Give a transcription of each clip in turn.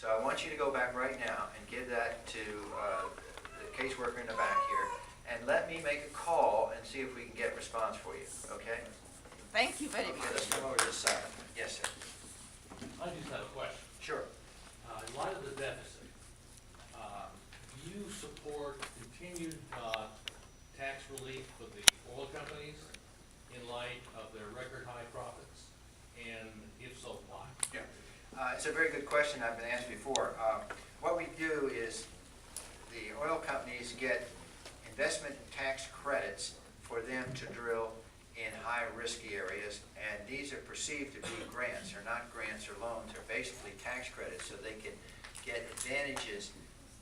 So I want you to go back right now and give that to the caseworker in the back here, and let me make a call and see if we can get a response for you, okay? Thank you very Okay, much. let's come over to this side. Yes, sir. I just have a question. Sure. In light of the deficit, do you support continued tax relief for the oil companies in light of their record high profits? And if so, why? Yeah. It's a very good question. I've been asked before. What we do is the oil companies get investment tax credits for them to drill in high risky areas, and these are perceived to be grants. They're not grants or loans. They're basically tax credits so they can get advantages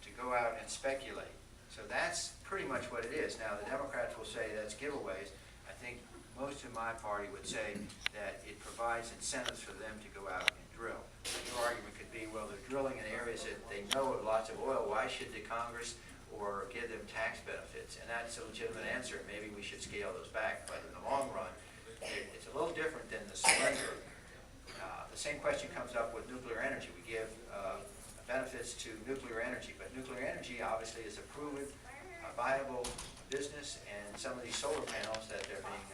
to go out and speculate. So that's pretty much what it is. Now, the Democrats will say that's giveaways. I think most of my party would say that it provides incentives for them to go out and drill. Your argument could be, well, they're drilling in areas that they know have lots of oil. Why should the Congress or give them tax benefits? And that's a legitimate answer. Maybe we should scale those back. But in the long run, it's a little different than the surrender. The same question comes up with nuclear energy. We give benefits to nuclear energy, but nuclear energy obviously is a proven, viable business, and some of these solar panels that they're being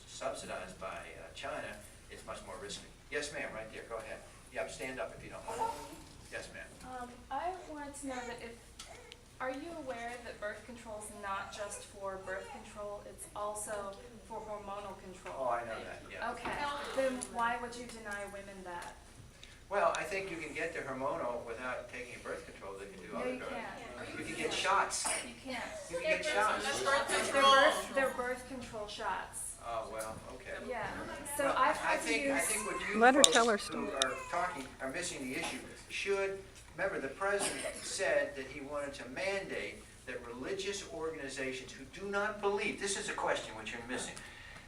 subsidized by China, it's much more risky. Yes, ma'am, right there. Go ahead. Yeah, stand up if you don't mind. Yes, ma'am. I wanted to know that are you aware that birth control is not just for birth control, it's also for hormonal control? Oh, I know that, yeah. Okay, then why would you deny women that? Well, I think you can get the hormonal without taking birth control. They can do No, other you drugs. can't. You can get shots. You can't. You can get shots. They're birth control shots. Oh, well, okay. Yeah, so Well, I've I had to think use. what you Let her folks tell her who story. are talking are missing the issue. Remember, the president said that he wanted to mandate that religious organizations who do not believe, this is a question which you're missing,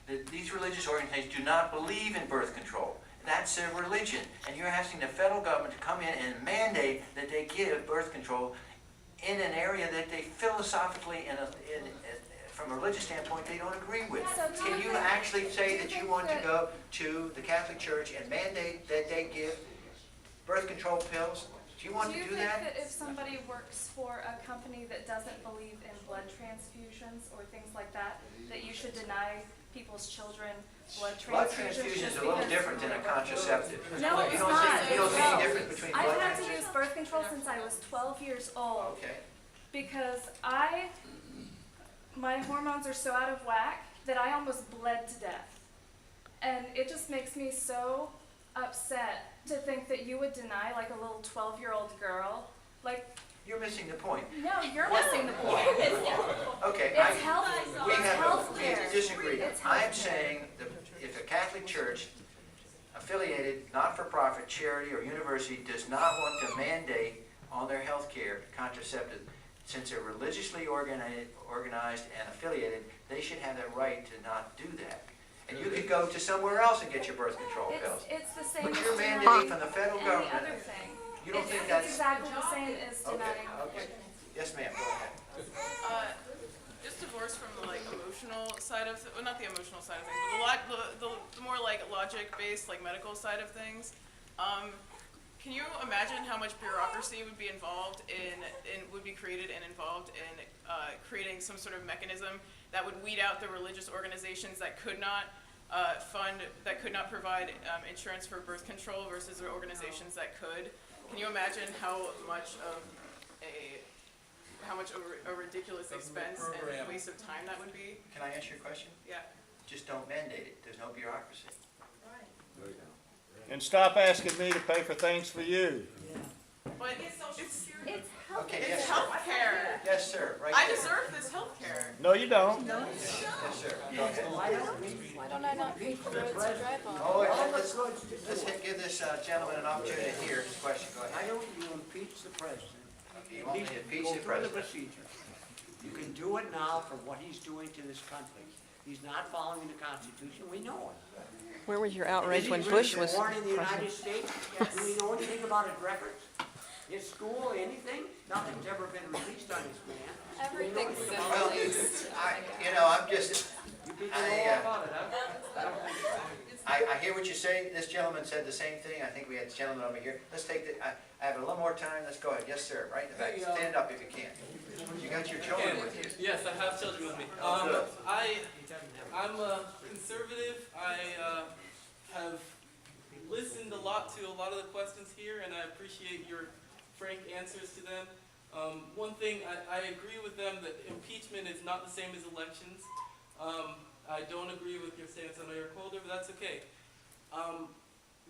that these religious organizations do not believe in birth control. That's their religion. And you're asking the federal government to come in and mandate that they give birth control in an area that they philosophically from a religious standpoint, they don't agree with. So do Can you you think- actually say do you that you think want to that- go to the Catholic Church and mandate that they give birth control pills? Do you want Do to you do think that? that if somebody works for a company that doesn't believe in blood transfusions or things like that, that you should deny people's children blood transfusions? Blood transfusion is a little different than a contraceptive. No, You it's don't not. see any No. difference between blood I've had to transfusions? use birth control since I was 12 years old Okay. because my hormones are so out of whack that I almost bled to death. And it just makes me so upset to think that you would deny like a little 12-year-old girl. Like, You're missing the point. no, you're missing the point. Okay, It's health. we It's have healthcare. a disagreement. It's I'm healthcare. saying that if a Catholic church affiliated, not-for-profit charity or university does not want to mandate on their health care contraceptive, since they're religiously organized and affiliated, they should have the right to not do that. And you could go to somewhere else and get your birth control pills. It's the same But as you're denying mandating from the federal any government. other thing. You don't It's- think that's... It's exactly the same as Okay, denying. okay. Yes, ma'am, go ahead. Just divorced from the emotional side of, well, not the emotional side of things, but the more logic-based, medical side of things. Can you imagine how much bureaucracy would be involved would be created and involved in creating some sort of mechanism that would weed out the religious organizations that could not provide insurance for birth control versus the organizations that could? Can you imagine how much of a ridiculous expense and waste of time that would be? Can I answer your question? Yeah. Just don't mandate it. There's no bureaucracy. And stop asking me to pay for things for you. But it's Okay, yes, sir. health care. Yes, sir, right I there. deserve this health care. No, you don't. Yes, sir. Go ahead. Why don't I not pay for roads to drive on? Oh, let's give this gentleman an opportunity to hear his question. Go Why ahead. don't you impeach the president? You want me to impeach the Go through the president? procedure. You can do it now for what he's doing to this country. He's not following the Constitution, we know it. Where was your outrage Is he when really Bush was born in the United president? States? Do we know anything about his records? His school, anything? Nothing's ever been released on this man. Everything's Well, I'm just, You people know all about it, huh? I don't think so. I hear what you say. This gentleman said the same thing. I think we had a gentleman over here. Let's take the, I have a little more time. Let's go ahead. Yes, sir. Right in the back. Hey, Stand up if you can. You got your children with you. Yes, I have children with me. Oh, good. I'm a conservative. I have listened a lot to a lot of the questions here, and I appreciate your frank answers to them. One thing, I agree with them that impeachment is not the same as elections. I don't agree with your stance on Eric Holder, but that's okay.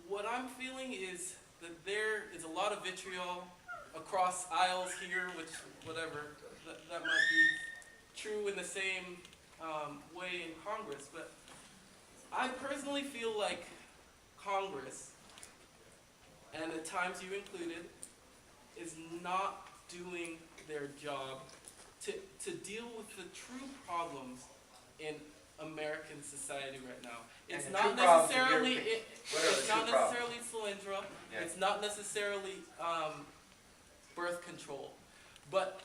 What I'm feeling is that there is a lot of vitriol across aisles here, which, whatever, that might be true in the same way in Congress, but I personally feel like Congress, and at times you included, is not doing their job to deal with the true problems in American society right now. And It's the not true problems in your necessarily opinion, what are the it's not true problems? necessarily Solyndra. Yeah. It's not necessarily birth control, but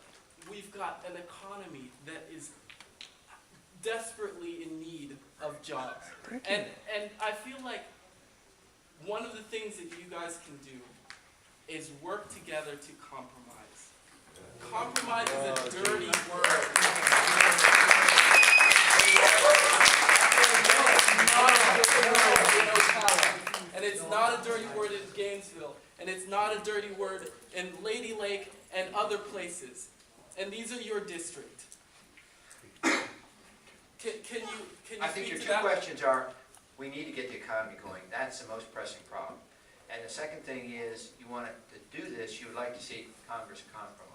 we've got an economy that is desperately in need of jobs, and I feel like one of the things that you guys can do is work together to compromise. Compromise is a dirty word. And it's not a dirty word in Gainesville, and it's not a dirty word in Lady Lake and other places. And these are your district. Can you I think your speak two to that? questions are, we need to get the economy going. That's the most pressing problem. And the second thing is, you want to do this, you would like to see Congress compromise.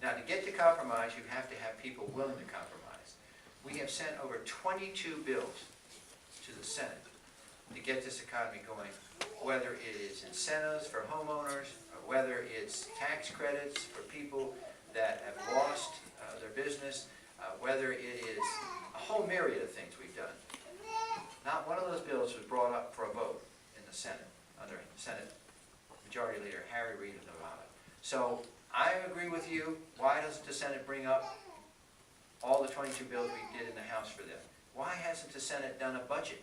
Now, to get to compromise, you have to have people willing to compromise. We have sent over 22 bills to the Senate to get this economy going, whether it is incentives for homeowners, or whether it's tax credits for people that have lost their business, whether it is a whole myriad of things we've done. Not one of those bills was brought up for a vote in the Senate, under Senate Majority Leader Harry Reid of Nevada. So I agree with you. Why doesn't the Senate bring up all the 22 bills we did in the House for them? Why hasn't the Senate done a budget?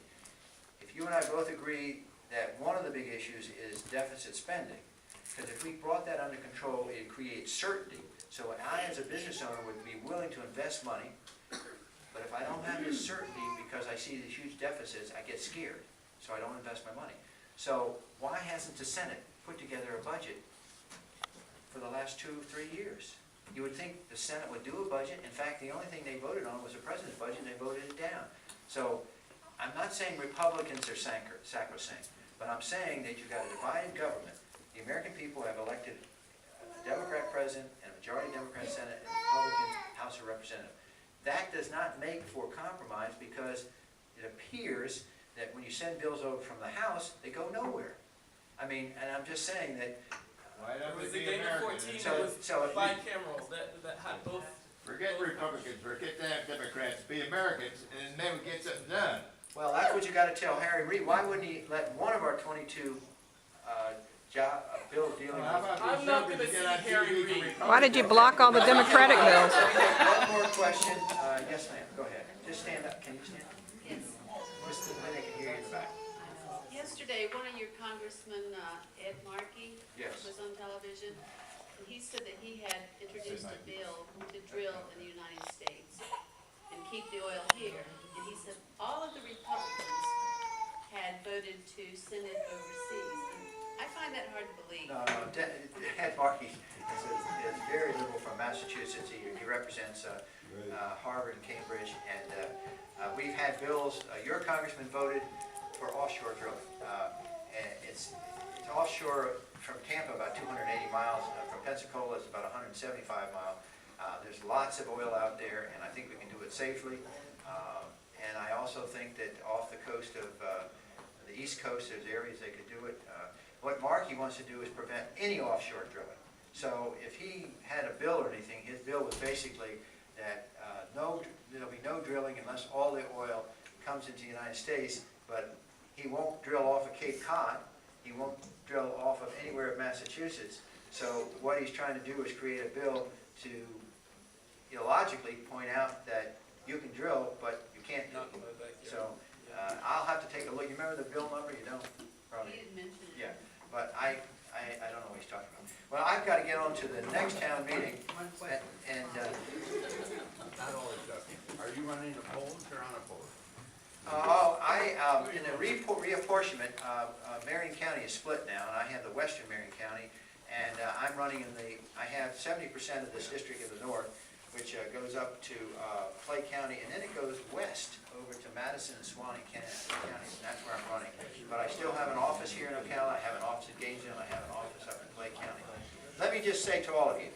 If you and I both agree that one of the big issues is deficit spending, because if we brought that under control, it creates certainty. So I, as a business owner, would be willing to invest money, but if I don't have this certainty because I see these huge deficits, I get scared, so I don't invest my money. So why hasn't the Senate put together a budget for the last 2 or 3 years? You would think the Senate would do a budget. In fact, the only thing they voted on was the president's budget, and they voted it down. So I'm not saying Republicans are sacrosanct, but I'm saying that you've got a divided government. The American people have elected a Democrat president and a majority Democrat Senate and a Republican House of Representatives. That does not make for compromise, because it appears that when you send bills over from the House, they go nowhere. I mean, and I'm just saying that It was the game of 14 that was bicameral, that had both. Forget Republicans, forget them Democrats, be Americans, and then we get something done. well, that's what you got to tell Harry Reid. Why wouldn't he let one of our 22 bills dealing with? I'm not going to see Harry Reid. Why did you block all the Democratic bills? One more question. Yes, ma'am. Go ahead. Just stand up. Can you stand? Yes. Just so they can hear you in the back. Yesterday, one of your congressmen, Ed Markey, Yes. was on television, and he said that he had introduced a bill to drill in the United States and keep the oil here. And he said all of the Republicans had voted to send it overseas. And I find that hard to believe. No, Ed Markey is very liberal from Massachusetts. He represents Harvard and Cambridge, and we've had bills. Your congressman voted for offshore drilling. And it's offshore from Tampa, about 280 miles. From Pensacola, it's about 175 miles. There's lots of oil out there, and I think we can do it safely. And I also think that off the coast of the East Coast, there's areas they could do it. What Markey wants to do is prevent any offshore drilling. So if he had a bill or anything, his bill was basically that there'll be no drilling unless all the oil comes into the United States, but he won't drill off of Cape Cod. He won't drill off of anywhere in Massachusetts. So what he's trying to do is create a bill to illogically point out that you can drill, but you can't. Not in my backyard. So I'll have to take a look. You remember the bill number? You don't? Probably. He didn't mention it. Yeah, but I don't know what he's talking about. Well, I've got to get on to the next town meeting, and, Not all the stuff. Are you running opposed or unopposed? in the reapportionment, Marion County is split now, and I have the western Marion County, and I'm running I have 70% of this district in the north, which goes up to Clay County, and then it goes west over to Madison and Suwannee counties, and that's where I'm running. But I still have an office here in Ocala, I have an office in Gainesville, I have an office up in Clay County. Let me just say to all of you,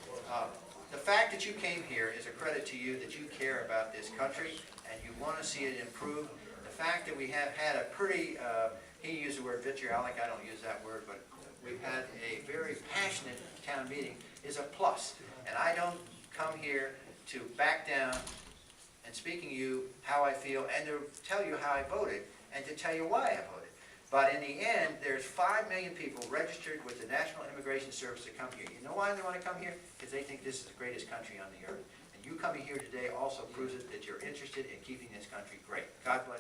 the fact that you came here is a credit to you, that you care about this country, and you want to see it improve. The fact that we have had a pretty, he used the word vitriolic, I don't use that word, but we've had a very passionate town meeting is a plus. And I don't come here to back down and speaking to you how I feel and to tell you how I voted and to tell you why I voted. But in the end, there's 5 million people registered with the National Immigration Service to come here. You know why they want to come here? Because they think this is the greatest country on the earth. And you coming here today also proves it that you're interested in keeping this country great. God bless.